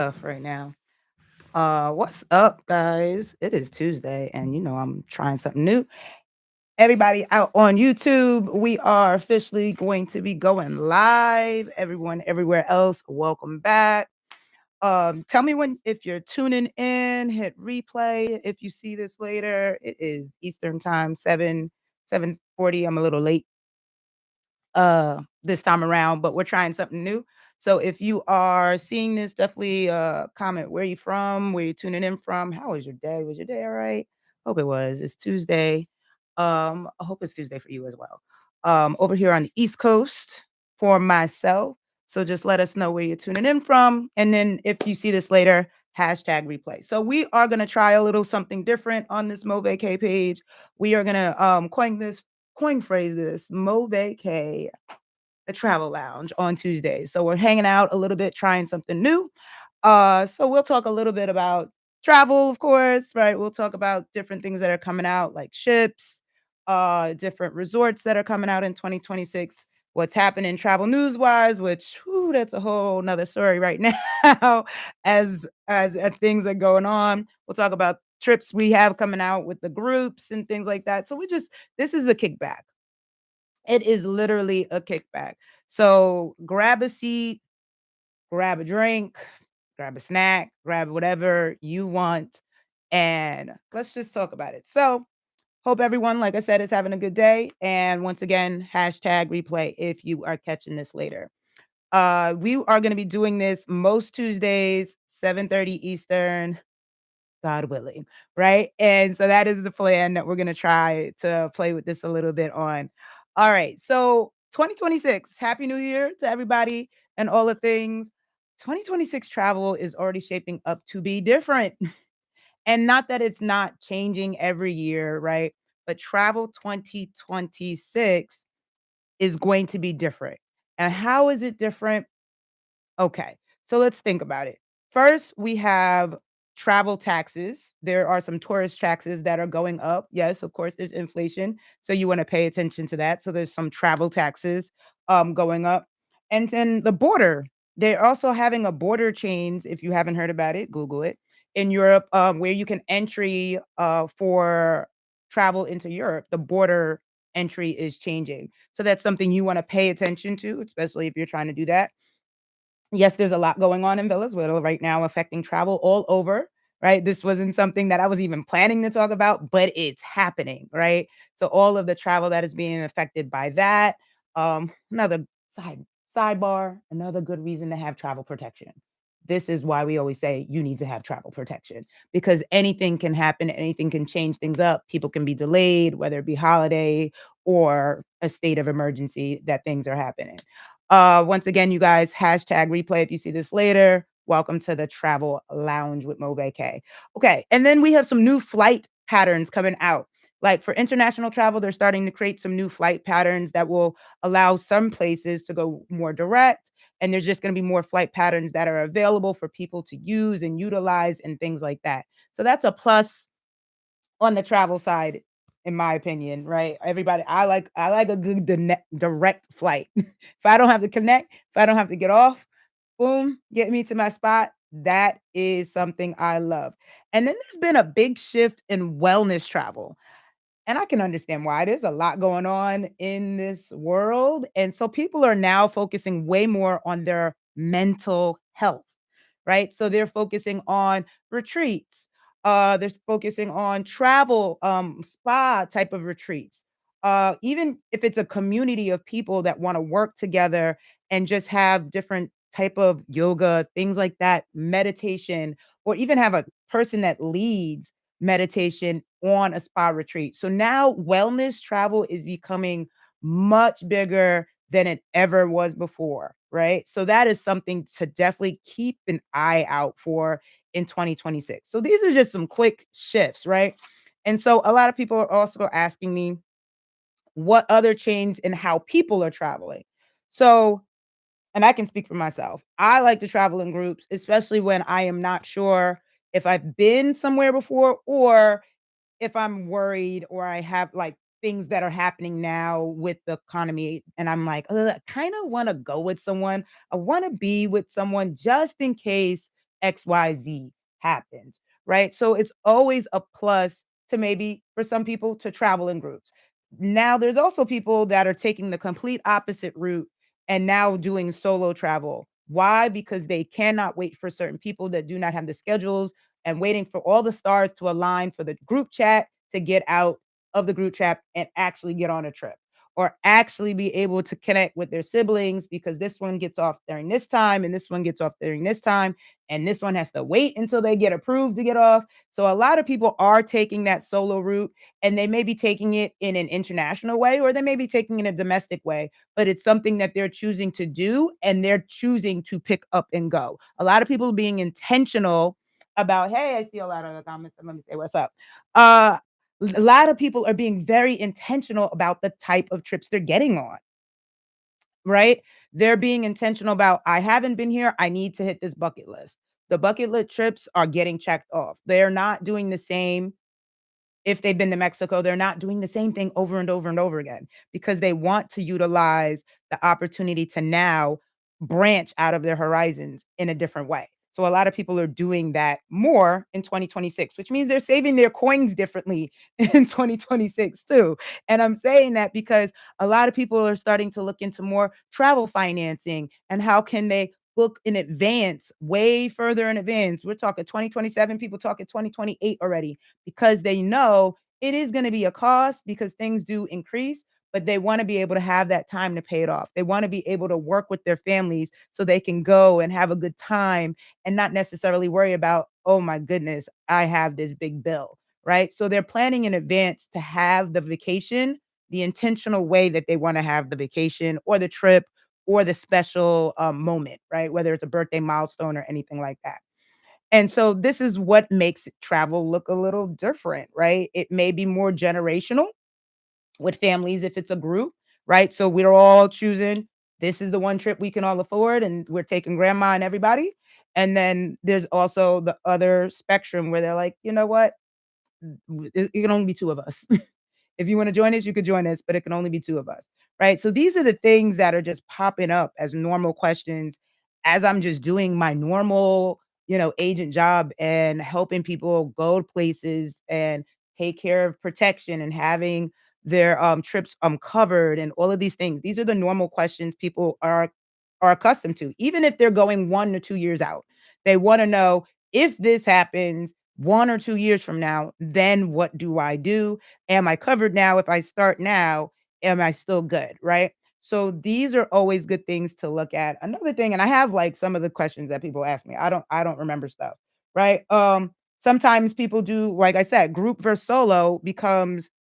Stuff right now. What's up, guys? It is Tuesday, and I'm trying something new. Everybody out on YouTube, we are officially going to be going live. Everyone, everywhere else, welcome back. Tell me when if you're tuning in, hit replay. If you see this later, it is Eastern time, 7:40. I'm a little late this time around, but we're trying something new. So if you are seeing this, definitely comment where you from, where you tuning in from. How was your day? Was your day all right? Hope it was. It's Tuesday. I hope it's Tuesday for you as well. Over here on the East Coast for myself. So just let us know where you're tuning in from. And then if you see this later, hashtag replay. So we are gonna try a little something different on this Movacay page. We are gonna coin phrase this Movacay, the travel lounge on Tuesdays. So we're hanging out a little bit, trying something new. So we'll talk a little bit about travel, of course, right? We'll talk about different things that are coming out, like ships, different resorts that are coming out in 2026. What's happening travel news wise, which that's a whole nother story right now, as things are going on. We'll talk about trips we have coming out with the groups and things like that. So this is a kickback. It is literally a kickback. So grab a seat, grab a drink, grab a snack, grab whatever you want, and let's just talk about it. So, hope everyone, like I said, is having a good day. And once again, hashtag replay if you are catching this later. We are going to be doing this most Tuesdays, 7:30 Eastern, God willing, right? And so that is the plan that we're gonna try to play with this a little bit on. All right, so 2026, Happy New Year to everybody and all the things. 2026 travel is already shaping up to be different. And not that it's not changing every year, right? But travel 2026 is going to be different. And how is it different? Okay, so let's think about it. First, we have travel taxes. There are some tourist taxes that are going up. Yes, of course, there's inflation. So you want to pay attention to that. So there's some travel taxes going up. And then the border, they're also having a border change. If you haven't heard about it, Google it. In Europe, where you can entry for travel into Europe, the border entry is changing. So that's something you want to pay attention to, especially if you're trying to do that. Yes, there's a lot going on in Venezuela right now affecting travel all over, right? This wasn't something that I was even planning to talk about, but it's happening, right? So all of the travel that is being affected by that. Another sidebar, another good reason to have travel protection. This is why we always say you need to have travel protection because anything can happen, anything can change things up. People can be delayed, whether it be holiday or a state of emergency that things are happening. Once again, you guys, hashtag replay if you see this later. Welcome to the travel lounge with Mo Vacay. Okay, and then we have some new flight patterns coming out. Like for international travel, they're starting to create some new flight patterns that will allow some places to go more direct. And there's just going to be more flight patterns that are available for people to use and utilize and things like that. So that's a plus on the travel side, in my opinion, right? Everybody, I like a good direct flight. If I don't have to connect, if I don't have to get off, boom, get me to my spot. That is something I love. And then there's been a big shift in wellness travel. And I can understand why. There's a lot going on in this world. And so people are now focusing way more on their mental health, right? So they're focusing on retreats. They're focusing on travel, spa type of retreats. Even if it's a community of people that want to work together and just have different type of yoga, things like that, meditation, or even have a person that leads meditation on a spa retreat. So now wellness travel is becoming much bigger than it ever was before, right? So that is something to definitely keep an eye out for in 2026. So these are just some quick shifts, right? And so a lot of people are also asking me what other change in how people are traveling. So, and I can speak for myself. I like to travel in groups, especially when I am not sure if I've been somewhere before or if I'm worried or I have like things that are happening now with the economy and I'm like, "Ugh, I kind of want to go with someone. I want to be with someone just in case XYZ happens, right? So it's always a plus to maybe for some people to travel in groups. Now there's also people that are taking the complete opposite route and now doing solo travel. Why? Because they cannot wait for certain people that do not have the schedules and waiting for all the stars to align for the group chat to get out of the group chat and actually get on a trip or actually be able to connect with their siblings because this one gets off during this time and this one gets off during this time and this one has to wait until they get approved to get off. So a lot of people are taking that solo route and they may be taking it in an international way or they may be taking it in a domestic way, but it's something that they're choosing to do and they're choosing to pick up and go. A lot of people being intentional about, hey, I see a lot of the comments. Let me say what's up. Uh a lot of people are being very intentional about the type of trips they're getting on, right? They're being intentional about, I haven't been here. I need to hit this bucket list. The bucket list trips are getting checked off. They're not doing the same if they've been to Mexico, they're not doing the same thing over and over and over again because they want to utilize the opportunity to now branch out of their horizons in a different way. So a lot of people are doing that more in 2026, which means they're saving their coins differently in 2026 too. And I'm saying that because a lot of people are starting to look into more travel financing and how can they book in advance, way further in advance. We're talking 2027, people talking 2028 already because they know it is going to be a cost because things do increase, but they want to be able to have that time to pay it off. They want to be able to work with their families so they can go and have a good time and not necessarily worry about, oh my goodness, I have this big bill, right? So they're planning in advance to have the vacation, the intentional way that they want to have the vacation or the trip or the special moment, right? Whether it's a birthday milestone or anything like that. And so this is what makes travel look a little different, right? It may be more generational with families if it's a group, right? So we're all choosing this is the one trip we can all afford and we're taking grandma and everybody. And then there's also the other spectrum where they're like, you know what? It can only be two of us. If you wanna join us, you could join us, but it can only be 2 of us, right? So these are the things that are just popping up as normal questions as I'm just doing my normal, agent job and helping people go places and take care of protection and having their, trips, covered and all of these things. These are the normal questions people are accustomed to, even if they're going 1 to 2 years out. They wanna know, "If this happens 1 or 2 years from now, then what do I do? Am I covered now? If I start now, am I still good?" Right? So these are always good things to look at. Another thing, and I have like some of the questions that people ask me. I don't remember stuff, right? Sometimes people do, like I said, group versus solo becomes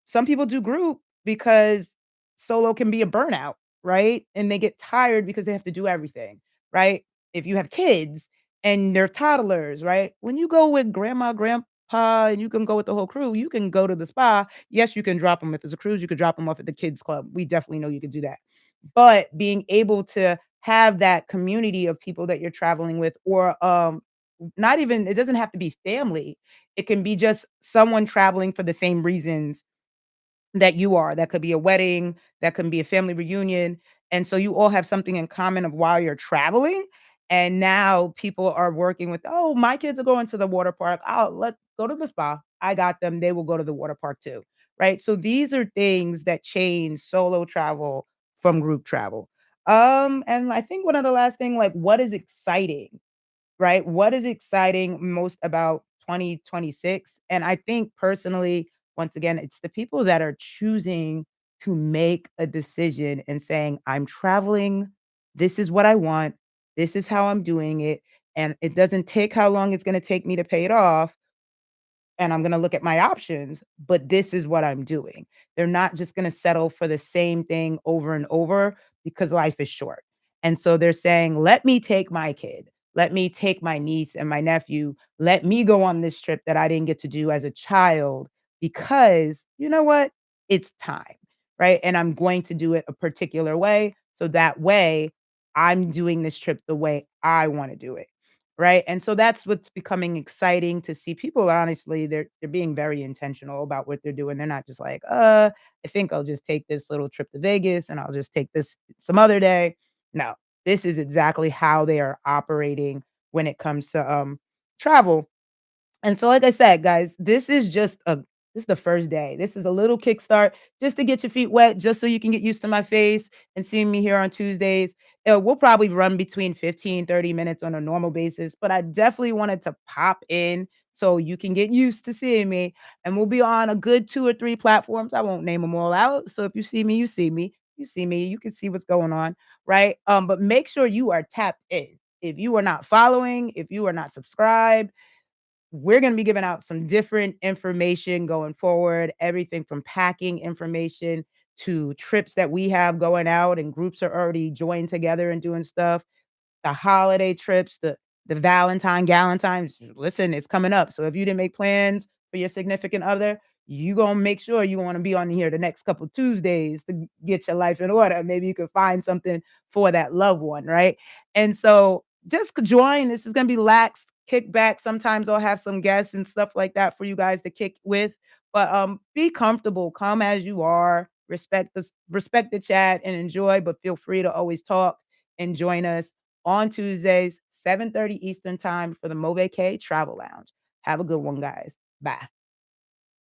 some people do group because solo can be a burnout, right? And they get tired because they have to do everything, right? If you have kids and they're toddlers, right? When you go with grandma, grandpa, and you can go with the whole crew, you can go to the spa. Yes, you can drop them if it's a cruise, you could drop them off at the kids club. We definitely know you could do that. But being able to have that community of people that you're traveling with or not even it doesn't have to be family. It can be just someone traveling for the same reasons that you are. That could be a wedding, that can be a family reunion, and so you all have something in common of while you're traveling, and now people are working with, "Oh, my kids are going to the water park. Let's go to the spa. I got them. They will go to the water park too." Right? So these are things that change solo travel from group travel. And I think one of the last thing, like, what is exciting? Right? What is exciting most about 2026? And I think personally, once again, it's the people that are choosing to make a decision and saying, I'm traveling. This is what I want. This is how I'm doing it. And it doesn't take how long it's going to take me to pay it off and I'm gonna look at my options, but this is what I'm doing. They're not just gonna settle for the same thing over and over because life is short. And so they're saying, let me take my kid, let me take my niece and my nephew, let me go on this trip that I didn't get to do as a child because you know what? It's time, right? And I'm going to do it a particular way. So that way I'm doing this trip the way I want to do it. Right? And so that's what's becoming exciting to see people honestly, they're being very intentional about what they're doing. They're not just like, I think I'll just take this little trip to Vegas and I'll just take this some other day." No, this is exactly how they are operating when it comes to travel. And so, like I said, guys, this is the first day. This is a little kickstart just to get your feet wet, just so you can get used to my face and seeing me here on Tuesdays. We'll probably run between 15, 30 minutes on a normal basis, but I definitely wanted to pop in so you can get used to seeing me. And we'll be on a good two or three platforms. I won't name them all out. So if you see me, you see me. You see me, you can see what's going on, right? But make sure you are tapped in. If you are not following, if you are not subscribed, we're going to be giving out some different information going forward, everything from packing information to trips that we have going out, and groups are already joined together and doing stuff, the holiday trips, the Valentine, Galentine's. Listen, it's coming up. So if you didn't make plans for your significant other, you gonna make sure you want to be on here the next couple Tuesdays to get your life in order. Maybe you could find something for that loved one, right? And so just join. This is gonna be lax, kick back. Sometimes I'll have some guests and stuff like that for you guys to kick with. But be comfortable, come as you are, respect the chat and enjoy, but feel free to always talk and join us on Tuesdays, 7:30 Eastern time for the Movacay Travel Lounge. Have a good one, guys. Bye.